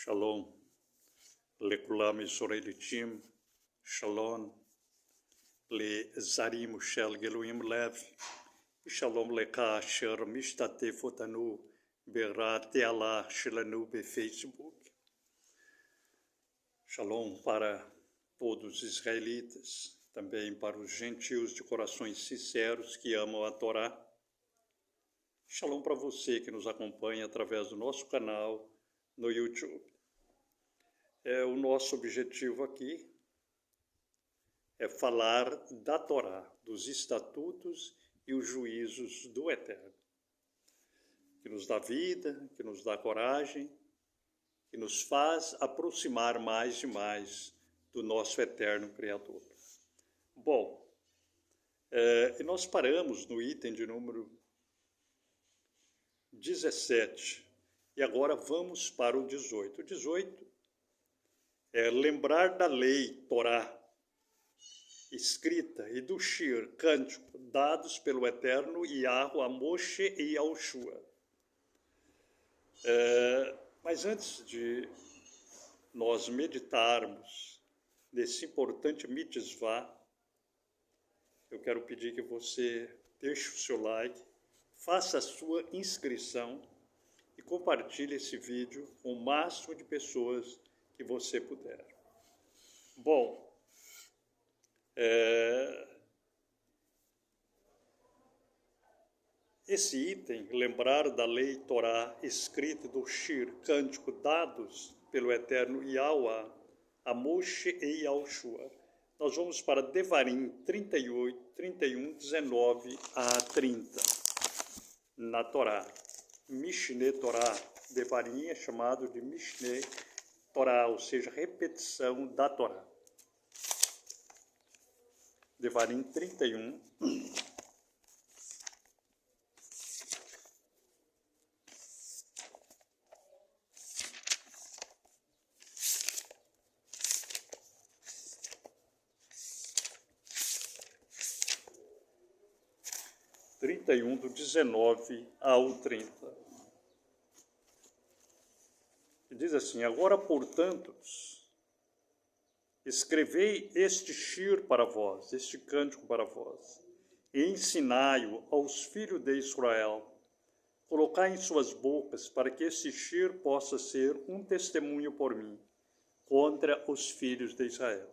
Shalom, lekulam Israelitim, Shalom, le Zarim Shel Geluim Lev, Shalom leka asher mishtatef otanu berat te'ala shelanu Facebook. Shalom para todos os israelitas, também para os gentios de corações sinceros que amam a Torá. Shalom para você que nos acompanha através do nosso canal no YouTube. O nosso objetivo aqui é falar da Torá, dos estatutos e os juízos do Eterno, que nos dá vida, que nos dá coragem, que nos faz aproximar mais e mais do nosso Eterno Criador. Bom, e nós paramos no item de número 17, e agora vamos para o 18. O 18 é lembrar da lei Torá, escrita, e do Shir, cântico, dados pelo Eterno Yahweh a Moshe e a Yoshua. Mas antes de nós meditarmos nesse importante mitzvah, eu quero pedir que você deixe o seu like, faça a sua inscrição e compartilhe esse vídeo com o máximo de pessoas que você puder. Bom, esse item, lembrar da lei Torá escrita do Shir, cântico, dados pelo Eterno Yahweh a Moshe e a Yoshua. Nós vamos para Devarim 38, 31, 19 a 30, na Torá. Mishneh Torá, Devarim é chamado de Mishneh Torá, ou seja, repetição da Torá. Devarim 31, do 19 ao 30. E diz assim: agora, portanto, escrevei este shir para vós, este cântico para vós, e ensinai-o aos filhos de Israel. Colocai em suas bocas, para que este shir possa ser um testemunho por mim, contra os filhos de Israel.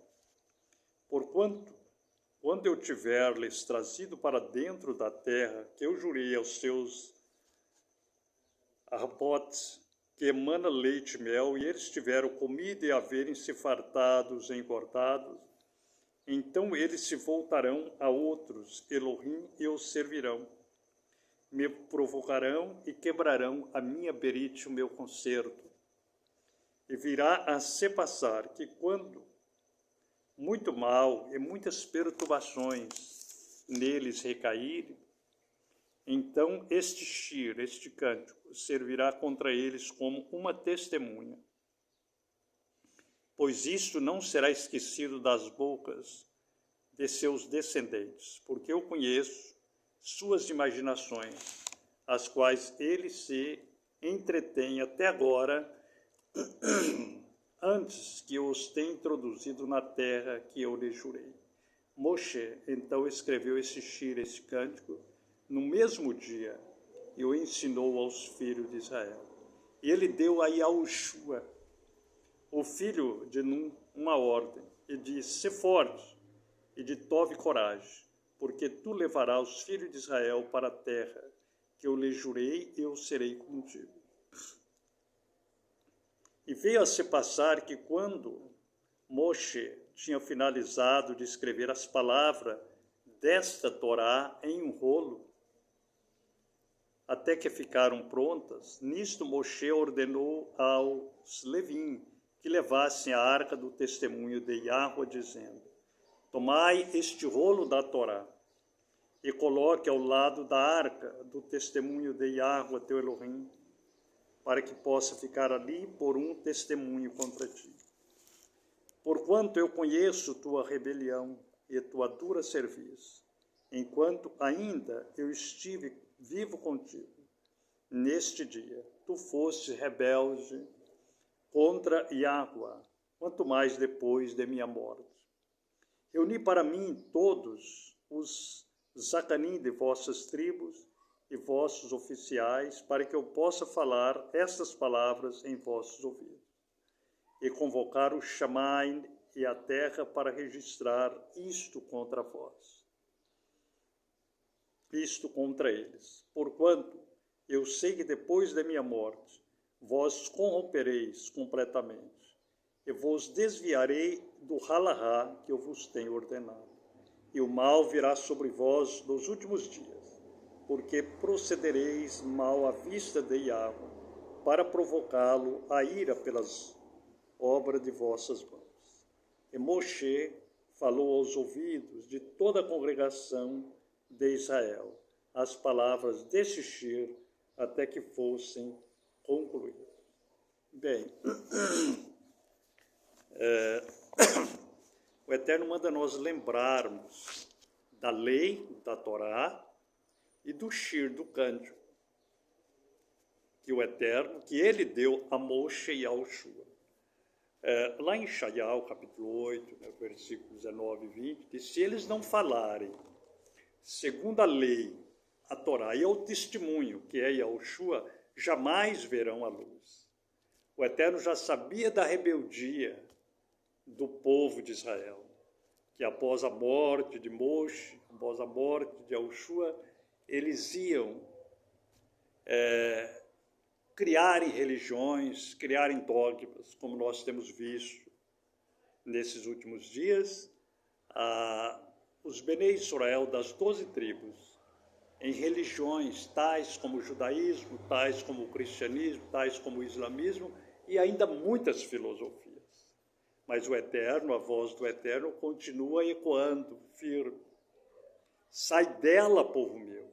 Porquanto, quando eu tiver-lhes trazido para dentro da terra, que eu jurei aos seus arbotes, que emana leite e mel, e eles tiveram comida e haverem-se fartados e engordados, então eles se voltarão a outros Elohim e os servirão. Me provocarão e quebrarão a minha berite, o meu concerto. E virá a se passar que quando muito mal e muitas perturbações neles recaírem, então este shir, este cântico, servirá contra eles como uma testemunha. Pois isto não será esquecido das bocas de seus descendentes, porque eu conheço suas imaginações, as quais ele se entretém até agora, antes que eu os tenha introduzido na terra que eu lhe jurei. Moshe, então, escreveu esse shir, esse cântico, no mesmo dia, e o ensinou aos filhos de Israel. E ele deu a Yoshua, o filho de Nun, uma ordem, e disse: se forte, e de tove coragem, porque tu levarás os filhos de Israel para a terra que eu lhe jurei, e eu serei contigo. E veio a se passar que quando Moshe tinha finalizado de escrever as palavras desta Torá em um rolo, até que ficaram prontas, nisto Moshe ordenou aos Levim que levassem a arca do testemunho de Yahweh, dizendo: tomai este rolo da Torá e coloque ao lado da arca do testemunho de Yahweh, teu Elohim, para que possa ficar ali por um testemunho contra ti. Porquanto eu conheço tua rebelião e tua dura serviço, enquanto ainda eu estive vivo contigo, neste dia tu foste rebelde contra Yahweh, quanto mais depois de minha morte. Reuni para mim todos os zacanim de vossas tribos e vossos oficiais, para que eu possa falar estas palavras em vossos ouvidos, e convocar o Shammai e a terra para registrar isto contra vós, isto contra eles. Porquanto eu sei que depois da minha morte vós corrompereis completamente, e vos desviarei do halahá que eu vos tenho ordenado, e o mal virá sobre vós nos últimos dias, porque procedereis mal à vista de Yahweh, para provocá-lo a ira pelas obras de vossas mãos. E Moshe falou aos ouvidos de toda a congregação de Israel as palavras deste shir até que fossem concluídas. Bem, o Eterno manda nós lembrarmos da lei, da Torá, e do shir, do cântico, que o Eterno, que ele deu a Moshe e a Yoshua. Lá em Shaial, capítulo 8, né, versículos 19 e 20, diz: se eles não falarem segundo a lei, a Torá e ao testemunho, que é Yoshua, jamais verão a luz. O Eterno já sabia da rebeldia do povo de Israel, que após a morte de Moshe, após a morte de Yoshua, eles iam criarem religiões, criarem dogmas, como nós temos visto nesses últimos dias. Os Benei Israel das 12 tribos, em religiões tais como o judaísmo, tais como o cristianismo, tais como o islamismo, e ainda muitas filosofias. Mas o Eterno, a voz do Eterno, continua ecoando firme. Sai dela, povo meu.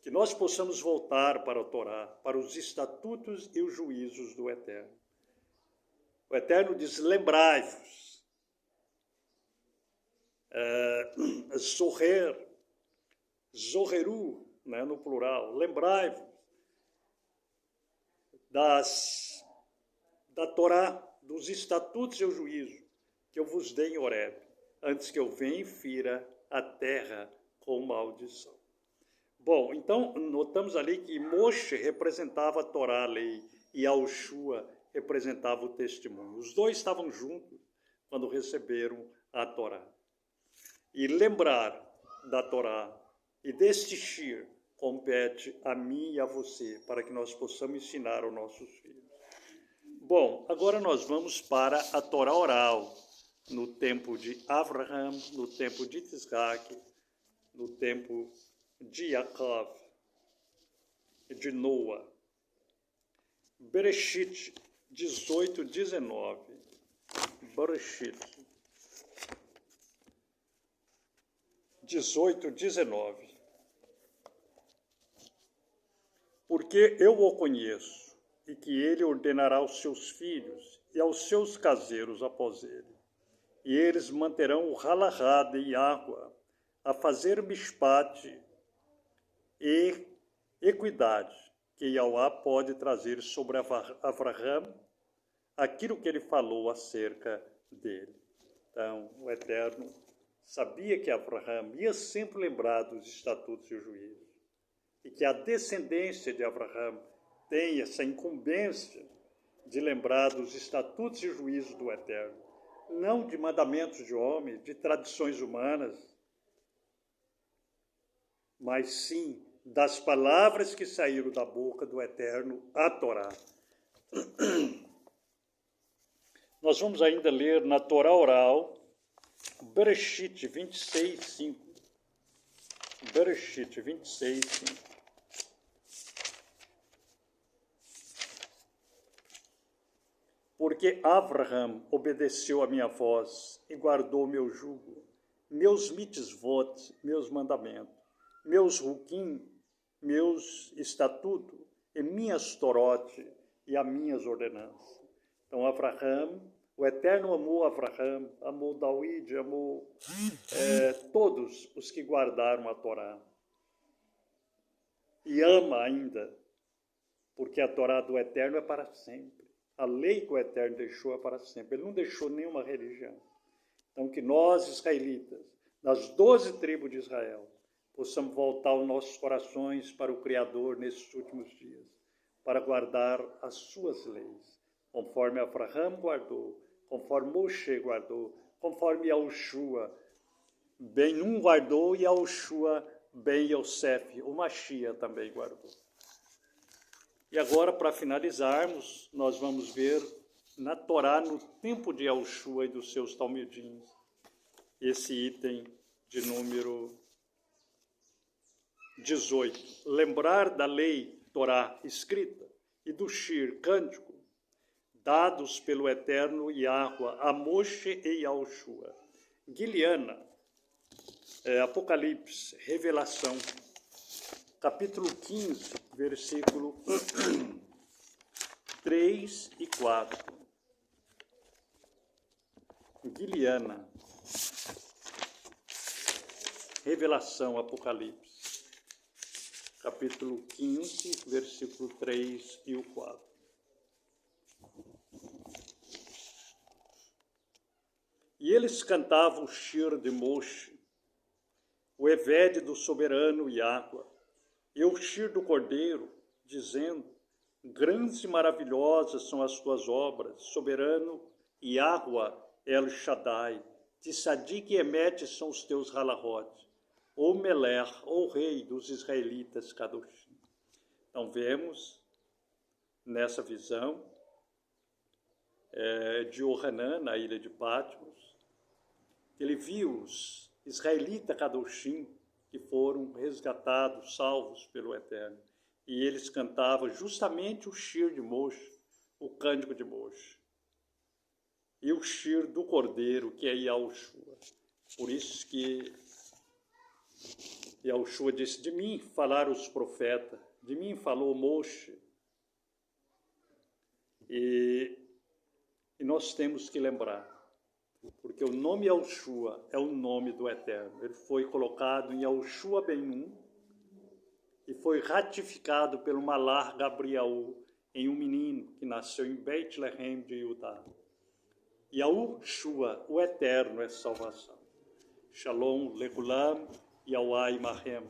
Que nós possamos voltar para a Torá, para os estatutos e os juízos do Eterno. O Eterno diz: lembrai-vos. Zoheru, né, no plural, lembrai-vos da Torá, dos estatutos e o juízo que eu vos dei em Horeb, antes que eu venha e fira a terra com maldição. Bom, então notamos ali que Moshe representava a Torá, a lei, e Yoshua representava o testemunho. Os dois estavam juntos quando receberam a Torá. E lembrar da Torá e deste shir compete a mim e a você, para que nós possamos ensinar aos nossos filhos. Bom, agora nós vamos para a Torá oral, no tempo de Abraham, no tempo de Isaac, no tempo de Jacob, de Noa. Bereshit 18, 19. Bereshit 18, 19. Porque eu o conheço, e que ele ordenará aos seus filhos e aos seus caseiros após ele. E eles manterão o halahá de Yahweh, a fazer mishpat e equidade, que Yahweh pode trazer sobre Avraham aquilo que ele falou acerca dele. Então, o Eterno sabia que Avraham ia sempre lembrar dos estatutos e o juízo, e que a descendência de Avraham tem essa incumbência de lembrar dos estatutos e juízos do Eterno, não de mandamentos de homens, de tradições humanas, mas sim das palavras que saíram da boca do Eterno, a Torá. Nós vamos ainda ler na Torá oral, Bereshit 26, 5. Bereshit 26, 5. Porque Avraham obedeceu a minha voz e guardou meu jugo, meus mitzvot, meus mandamentos, meus ruquim, meus estatutos, e minhas torote e as minhas ordenanças. Então, Avraham, o Eterno amou Avraham, amou David, amou todos os que guardaram a Torá. E ama ainda, porque a Torá do Eterno é para sempre. A lei que o Eterno deixou é para sempre. Ele não deixou nenhuma religião. Então, que nós, israelitas, das 12 tribos de Israel, possamos voltar os nossos corações para o Criador nesses últimos dias, para guardar as suas leis, conforme Abraão guardou, conforme Moshe guardou, conforme Yahushua ben Nun guardou e Yahushua ben Yosef, o Mashiach, também guardou. E agora, para finalizarmos, nós vamos ver na Torá, no tempo de Yahushua e dos seus talmidins, esse item de número 18. Lembrar da lei Torá escrita e do Shir, cântico, dados pelo Eterno Yahua a Moshe e Yahushua. Guiliana, Apocalipse, Revelação, capítulo 15, versículo 3 e 4. Guiliana, Revelação, Apocalipse, capítulo 15, versículo 3 e o 4. E eles cantavam o Shir de Moshe, o Eved do soberano Yahua, e o Shir do Cordeiro, dizendo: grandes e maravilhosas são as tuas obras, soberano Yahua El Shaddai, Tissadik e Emet são os teus halahot, ou Meler, ou rei dos israelitas Kadoshim. Então vemos nessa visão de Yohanan, na ilha de Patmos, ele viu os israelitas Kadoshim que foram resgatados, salvos pelo Eterno. E eles cantavam justamente o Shir de Moshe, o cântico de Moshe. E o Shir do Cordeiro, que é Yahushua. Por isso que Yahushua disse: de mim falaram os profetas, de mim falou Moshe. E nós temos que lembrar, porque o nome Yahushua é o nome do Eterno. Ele foi colocado em Yahushua ben Nun e foi ratificado pelo Malar Gabriel em um menino que nasceu em Beit-Lehem de Judá. Yahushua, o Eterno, é salvação. Shalom, Lekulam, Yahweh Mahem.